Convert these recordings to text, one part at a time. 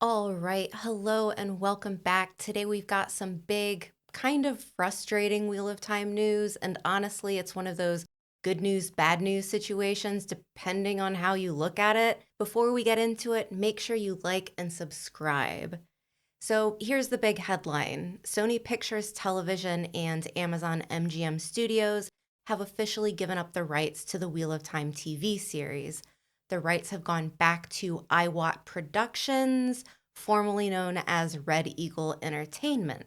All right. Hello and welcome back. Today we've got some big, kind of frustrating Wheel of Time news. And honestly, it's one of those good news, bad news situations, depending on how you look at it. Before we get into it, make sure you like and subscribe. So here's the big headline: Sony Pictures Television and Amazon MGM Studios have officially given up the rights to the Wheel of Time TV series. The rights have gone back to iwot Productions, formerly known as Red Eagle Entertainment.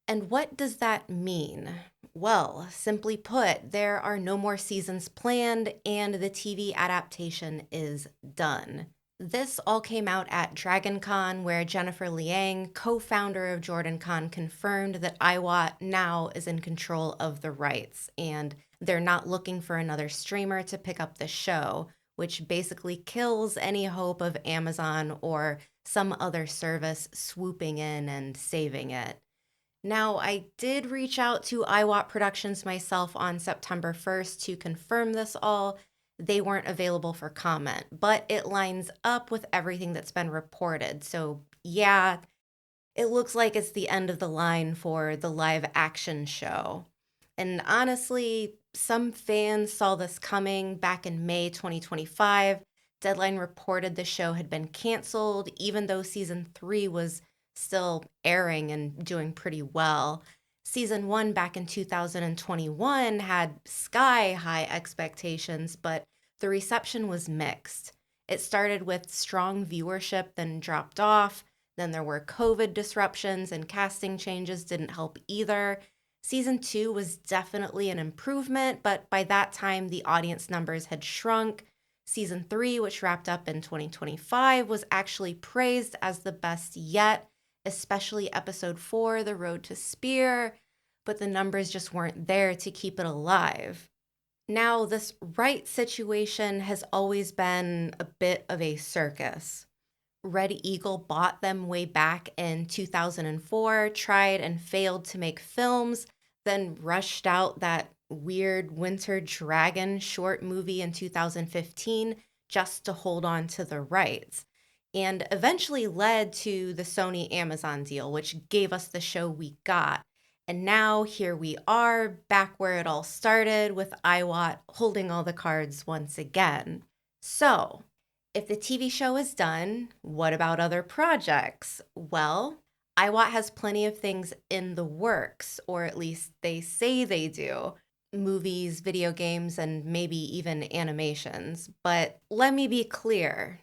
And what does that mean? Well, simply put, there are no more seasons planned and the TV adaptation is done. This all came out at DragonCon, where Jennifer Liang, co founder of JordanCon, confirmed that iwot now is in control of the rights and they're not looking for another streamer to pick up the show, which basically kills any hope of Amazon or some other service swooping in and saving it. Now, I did reach out to iwot Productions myself on September 1st to confirm this all. They weren't available for comment, but it lines up with everything that's been reported. So, yeah, it looks like it's the end of the line for the live action show. And honestly, some fans saw this coming back in May 2025. Deadline reported the show had been canceled, even though season 3 was still airing and doing pretty well. Season 1 back in 2021 had sky high expectations, but the reception was mixed. It started with strong viewership, then dropped off. Then there were COVID disruptions and casting changes didn't help either. Season 2 was definitely an improvement, but by that time the audience numbers had shrunk. Season 3, which wrapped up in 2025, was actually praised as the best yet, especially episode 4, The Road to Spear, but the numbers just weren't there to keep it alive. Now, this right situation has always been a bit of a circus. Red Eagle bought them way back in 2004, tried and failed to make films, then rushed out that weird Winter Dragon short movie in 2015 just to hold on to the rights, and eventually led to the Sony Amazon deal, which gave us the show we got. And now here we are, back where it all started, with iwot holding all the cards once again. So, if the TV show is done, what about other projects? Well, iwot has plenty of things in the works, or at least they say they do: movies, video games, and maybe even animations. But let me be clear,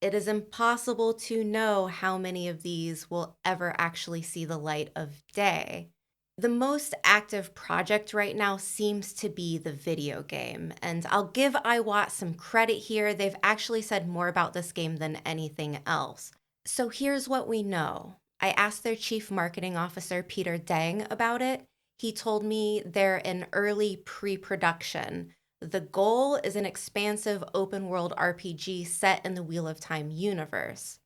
it is impossible to know how many of these will ever actually see the light of day. The most active project right now seems to be the video game, and I'll give iwot some credit here. They've actually said more about this game than anything else. So here's what we know. I asked their chief marketing officer, Peter Deng, about it. He told me they're in early pre-production. The goal is an expansive open world RPG set in the Wheel of Time universe.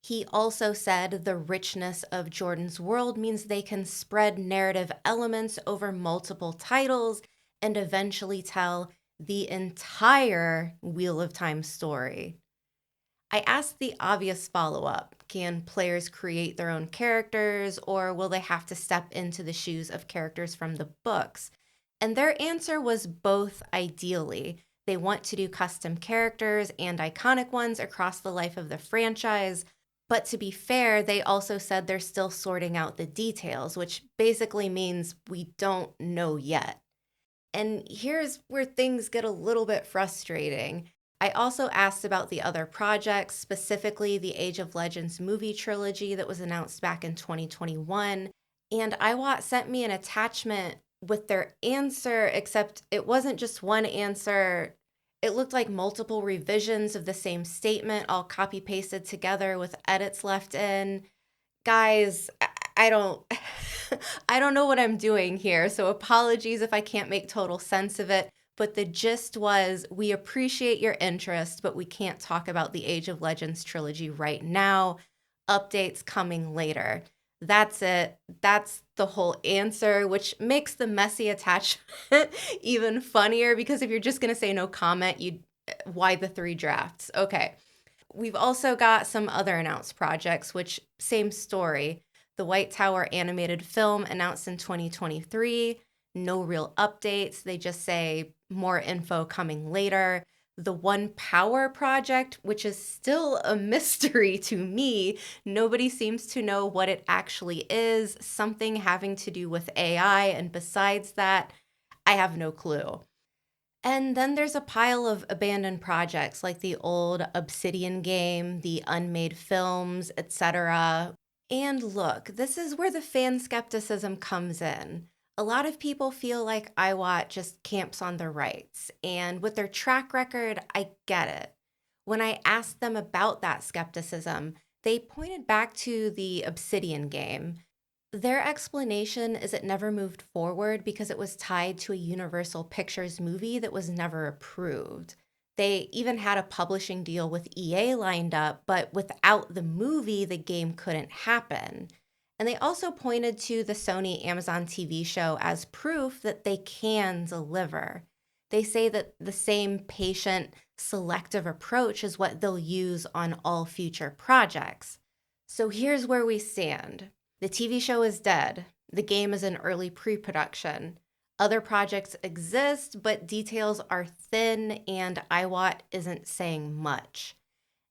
He also said the richness of Jordan's world means they can spread narrative elements over multiple titles and eventually tell the entire Wheel of Time story. I asked the obvious follow up: can players create their own characters, or will they have to step into the shoes of characters from the books? And their answer was both, ideally. They want to do custom characters and iconic ones across the life of the franchise. But to be fair, they also said they're still sorting out the details, which basically means we don't know yet. And here's where things get a little bit frustrating. I also asked about the other projects, specifically the Age of Legends movie trilogy that was announced back in 2021. And iwot sent me an attachment with their answer, except it wasn't just one answer. It looked like multiple revisions of the same statement, all copy pasted together with edits left in. Guys, I don't I don't know what I'm doing here, so apologies if I can't make total sense of it, but the gist was, we appreciate your interest, but we can't talk about the Age of Legends trilogy right now. Updates coming later. That's it. That's the whole answer, which makes the messy attachment even funnier, because if you're just going to say no comment, you why the 3 drafts? Okay. We've also got some other announced projects, which same story. The White Tower animated film announced in 2023. No real updates. They just say more info coming later. The One Power project, which is still a mystery to me. Nobody seems to know what it actually is. Something having to do with AI. And besides that, I have no clue. And then there's a pile of abandoned projects like the old Obsidian game, the unmade films, etc. And look, this is where the fan skepticism comes in. A lot of people feel like iwot just camps on their rights, and with their track record, I get it. When I asked them about that skepticism, they pointed back to the Obsidian game. Their explanation is it never moved forward because it was tied to a Universal Pictures movie that was never approved. They even had a publishing deal with EA lined up, but without the movie, the game couldn't happen. And they also pointed to the Sony Amazon TV show as proof that they can deliver. They say that the same patient, selective approach is what they'll use on all future projects. So here's where we stand. The TV show is dead. The game is in early pre production. Other projects exist, but details are thin, and iwot isn't saying much.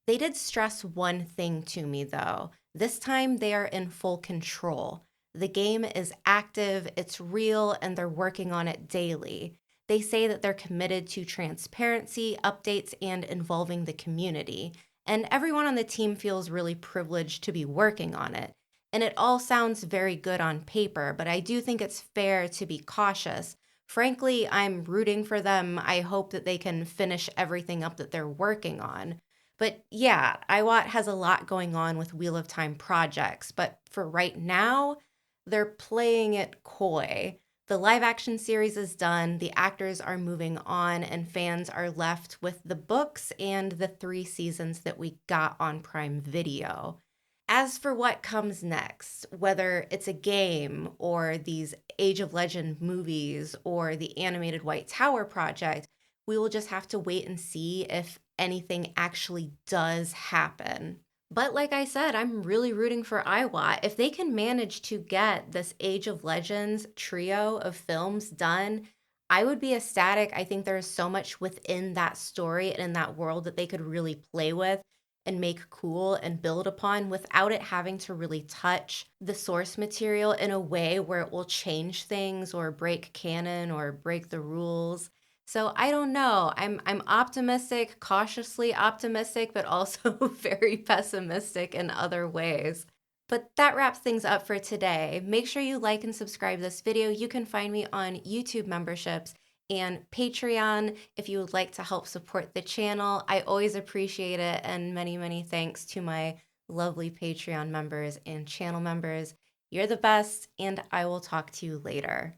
They did stress one thing to me, though. This time they are in full control. The game is active, it's real, and they're working on it daily. They say that they're committed to transparency, updates, and involving the community. And everyone on the team feels really privileged to be working on it. And it all sounds very good on paper, but I do think it's fair to be cautious. Frankly, I'm rooting for them. I hope that they can finish everything up that they're working on. But yeah, iwot has a lot going on with Wheel of Time projects, but for right now, they're playing it coy. The live action series is done, the actors are moving on, and fans are left with the books and the 3 seasons that we got on Prime Video. As for what comes next, whether it's a game or these Age of Legend movies or the animated White Tower project, we will just have to wait and see if anything actually does happen. But like I said, I'm really rooting for iwot. If they can manage to get this Age of Legends trio of films done, I would be ecstatic. I think there's so much within that story and in that world that they could really play with and make cool and build upon without it having to really touch the source material in a way where it will change things or break canon or break the rules. So I don't know. I'm optimistic, cautiously optimistic, but also very pessimistic in other ways. But that wraps things up for today. Make sure you like and subscribe this video. You can find me on YouTube memberships and Patreon if you would like to help support the channel. I always appreciate it, and many, many thanks to my lovely Patreon members and channel members. You're the best, and I will talk to you later.